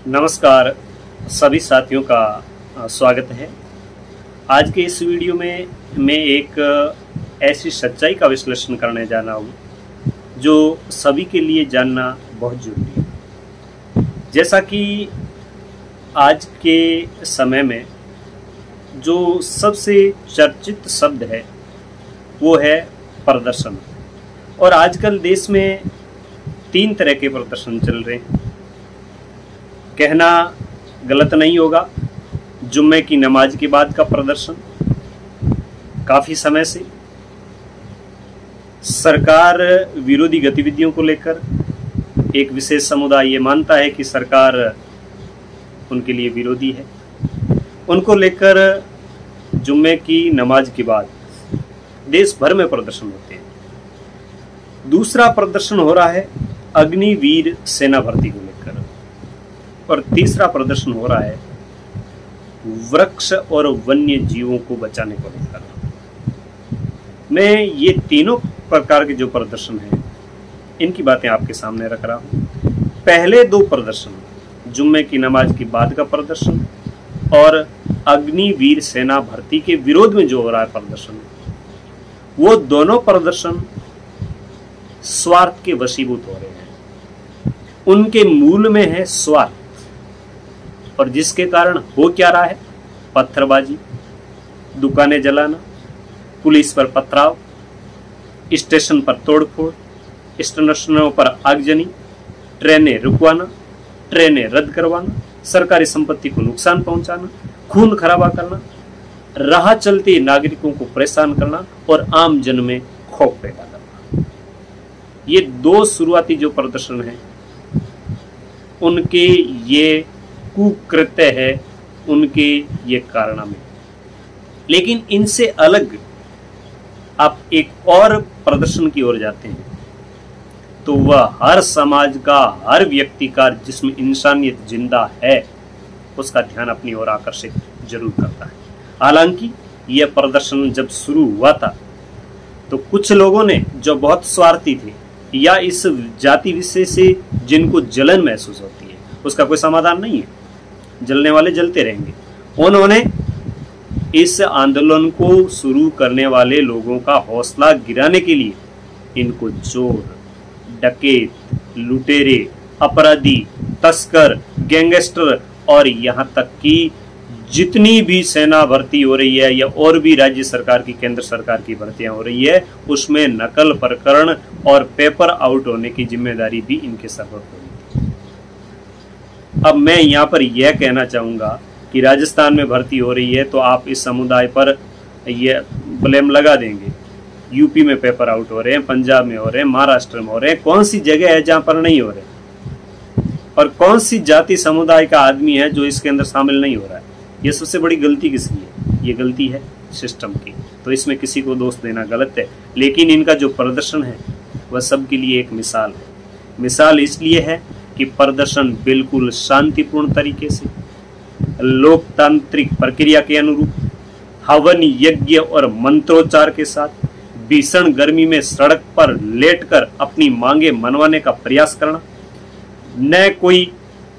नमस्कार सभी साथियों का स्वागत है। आज के इस वीडियो में मैं एक ऐसी सच्चाई का विश्लेषण करने जा रहा हूँ जो सभी के लिए जानना बहुत जरूरी है। जैसा कि आज के समय में जो सबसे चर्चित शब्द है वो है प्रदर्शन। और आजकल देश में 3 तरह के प्रदर्शन चल रहे हैं। कहना गलत नहीं होगा, जुम्मे की नमाज के बाद का प्रदर्शन, काफी समय से सरकार विरोधी गतिविधियों को लेकर एक विशेष समुदाय ये मानता है कि सरकार उनके लिए विरोधी है, उनको लेकर जुम्मे की नमाज के बाद देश भर में प्रदर्शन होते हैं। दूसरा प्रदर्शन हो रहा है अग्निवीर सेना भर्ती को लेकर, और तीसरा प्रदर्शन हो रहा है वृक्ष और वन्य जीवों को बचाने को लेकर। मैं ये तीनों प्रकार के जो प्रदर्शन हैं इनकी बातें आपके सामने रख रहा हूं। पहले 2 प्रदर्शन, जुम्मे की नमाज के बाद का प्रदर्शन और अग्निवीर सेना भर्ती के विरोध में जो हो रहा है प्रदर्शन, वो दोनों प्रदर्शन स्वार्थ के वशीभूत हो रहे हैं। उनके मूल में है स्वार्थ, और जिसके कारण हो क्या रहा है, पत्थरबाजी, दुकानें जलाना, पुलिस पर पथराव, स्टेशन पर तोड़फोड़, स्टेशनों पर आगजनी, ट्रेनें रुकवाना, ट्रेनें रद्द करवाना, सरकारी संपत्ति को नुकसान पहुंचाना, खून खराबा करना, राह चलते नागरिकों को परेशान करना और आम जन में खौफ पैदा करना। ये 2 शुरुआती जो प्रदर्शन हैं उनके ये कुकृत्य है, उनके ये कारनामे। लेकिन इनसे अलग आप एक और प्रदर्शन की ओर जाते हैं तो वह हर समाज का, हर व्यक्ति का जिसमें इंसानियत जिंदा है उसका ध्यान अपनी ओर आकर्षित जरूर करता है। हालांकि यह प्रदर्शन जब शुरू हुआ था तो कुछ लोगों ने जो बहुत स्वार्थी थे या इस जाति विषय से जिनको जलन महसूस होती है उसका कोई समाधान नहीं है, जलने वाले जलते रहेंगे, उन्होंने इस आंदोलन को शुरू करने वाले लोगों का हौसला गिराने के लिए इनको चोर, डकैत, लुटेरे, अपराधी, तस्कर, गैंगस्टर और यहां तक कि जितनी भी सेना भर्ती हो रही है या और भी राज्य सरकार की, केंद्र सरकार की भर्तियां हो रही है उसमें नकल प्रकरण और पेपर आउट होने की जिम्मेदारी भी इनके सर पर होगी। अब मैं यहाँ पर यह कहना चाहूंगा कि राजस्थान में भर्ती हो रही है तो आप इस समुदाय पर यह ब्लेम लगा देंगे। यूपी में पेपर आउट हो रहे हैं, पंजाब में हो रहे हैं, महाराष्ट्र में हो रहे हैं, कौन सी जगह है जहां पर नहीं हो रहे? और कौन सी जाति समुदाय का आदमी है जो इसके अंदर शामिल नहीं हो रहा है? ये सबसे बड़ी गलती किसकी है? ये गलती है सिस्टम की। तो इसमें किसी को दोष देना गलत है, लेकिन इनका जो प्रदर्शन है वह सबके लिए एक मिसाल है। मिसाल इसलिए है कि प्रदर्शन बिल्कुल शांतिपूर्ण तरीके से, लोकतांत्रिक प्रक्रिया के अनुरूप, हवन यज्ञ और मंत्रोच्चार के साथ, भीषण गर्मी में सड़क पर लेटकर अपनी मांगे मनवाने का प्रयास करना, न कोई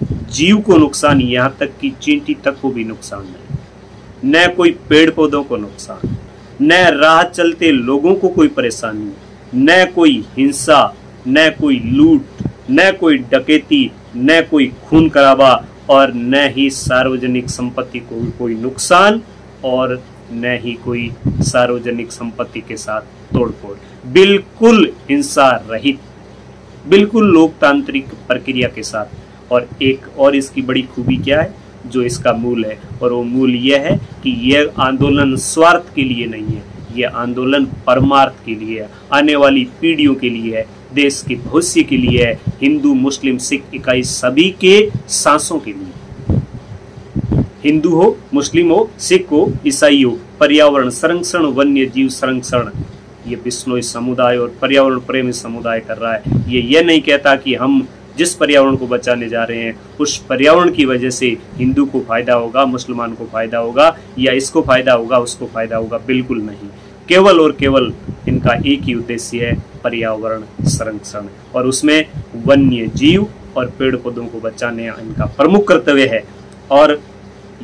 जीव को नुकसान, यहां तक कि चींटी तक को भी नुकसान नहीं, न कोई पेड़ पौधों को नुकसान, न राह चलते लोगों को कोई परेशानी, न कोई हिंसा, न कोई लूट, न कोई डकैती, न कोई खून खराबा और न ही सार्वजनिक संपत्ति को कोई नुकसान और न ही कोई सार्वजनिक संपत्ति के साथ तोड़फोड़। बिल्कुल हिंसा रहित, बिल्कुल लोकतांत्रिक प्रक्रिया के साथ। और एक और इसकी बड़ी खूबी क्या है जो इसका मूल है, और वो मूल यह है कि यह आंदोलन स्वार्थ के लिए नहीं है, यह आंदोलन परमार्थ के लिए है, आने वाली पीढ़ियों के लिए है, देश के भविष्य के लिए है, हिंदू मुस्लिम सिख इकाई सभी के सांसों के लिए। हिंदू हो, मुस्लिम हो, सिख हो, ईसाई हो, पर्यावरण संरक्षण, वन्य जीव संरक्षण ये बिश्नोई समुदाय और पर्यावरण प्रेमी समुदाय कर रहा है। ये नहीं कहता कि हम जिस पर्यावरण को बचाने जा रहे हैं उस पर्यावरण की वजह से हिंदू को फायदा होगा, मुसलमान को फायदा होगा, या इसको फायदा होगा, उसको फायदा होगा, बिल्कुल नहीं। केवल और केवल इनका एक ही उद्देश्य है, पर्यावरण संरक्षण, और उसमें वन्य जीव और पेड़ पौधों को बचाने इनका प्रमुख कर्तव्य है। और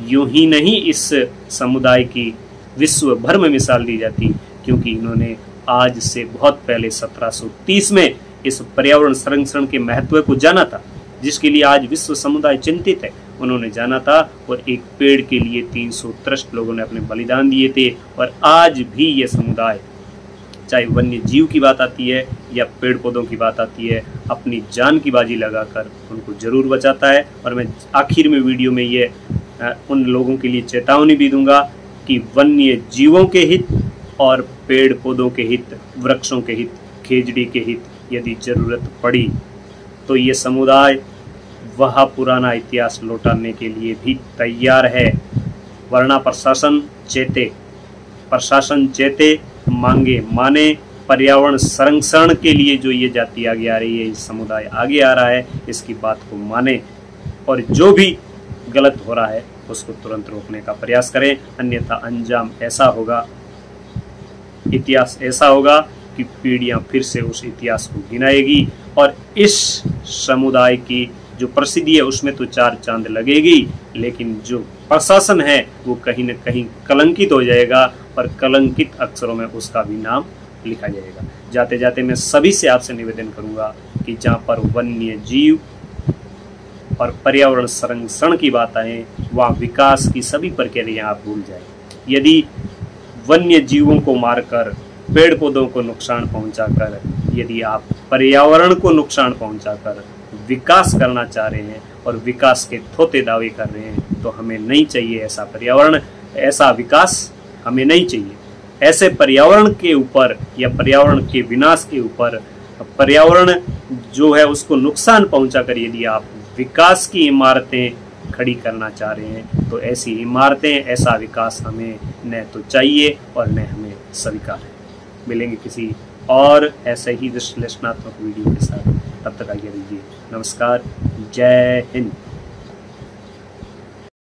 यूं ही नहीं इस समुदाय की विश्व भर में मिसाल दी जाती, क्योंकि इन्होंने आज से बहुत पहले 1730 में इस पर्यावरण संरक्षण के महत्व को जाना था, जिसके लिए आज विश्व समुदाय चिंतित है। उन्होंने जाना था और एक पेड़ के लिए 363 लोगों ने अपने बलिदान दिए थे। और आज भी ये समुदाय, चाहे वन्य जीव की बात आती है या पेड़ पौधों की बात आती है, अपनी जान की बाजी लगाकर उनको जरूर बचाता है। और मैं आखिर में वीडियो में ये उन लोगों के लिए चेतावनी भी दूंगा कि वन्य जीवों के हित और पेड़ पौधों के हित, वृक्षों के हित, खेजड़ी के हित यदि जरूरत पड़ी तो ये समुदाय वह पुराना इतिहास लौटाने के लिए भी तैयार है। वरना प्रशासन चेते, मांगे माने। पर्यावरण संरक्षण के लिए जो ये जाति आगे आ रही है, इस समुदाय आगे आ रहा है, इसकी बात को माने और जो भी गलत हो रहा है उसको तुरंत रोकने का प्रयास करें। अन्यथा अंजाम ऐसा होगा, इतिहास ऐसा होगा कि पीढ़ियां फिर से उस इतिहास को गिनाएगी और इस समुदाय की जो प्रसिद्धि है उसमें तो 4 चांद लगेगी, लेकिन जो प्रशासन है वो कहीं न कहीं कलंकित हो जाएगा और कलंकित अक्षरों में उसका भी नाम लिखा जाएगा। जाते जाते मैं सभी से आपसे निवेदन करूंगा कि जहाँ पर वन्य जीव और पर्यावरण संरक्षण की बात आए, वहाँ विकास की सभी प्रक्रिया आप भूल जाए। यदि वन्य जीवों को मारकर, पेड़ पौधों को नुकसान पहुंचाकर, यदि आप पर्यावरण को नुकसान पहुंचाकर विकास करना चाह रहे हैं और विकास के थोते दावे कर रहे हैं, तो हमें नहीं चाहिए ऐसा पर्यावरण, ऐसा विकास हमें नहीं चाहिए। ऐसे पर्यावरण के ऊपर या पर्यावरण के विनाश के ऊपर, पर्यावरण जो है उसको नुकसान पहुंचाकर यदि आप विकास की इमारतें खड़ी करना चाह रहे हैं, तो ऐसी इमारतें, ऐसा विकास हमें न तो चाहिए और न हमें स्वीकार है। मिलेंगे किसी और ऐसे ही विश्लेषणात्मक वीडियो के साथ, तब तक आगे रहिए। नमस्कार, जय हिंद।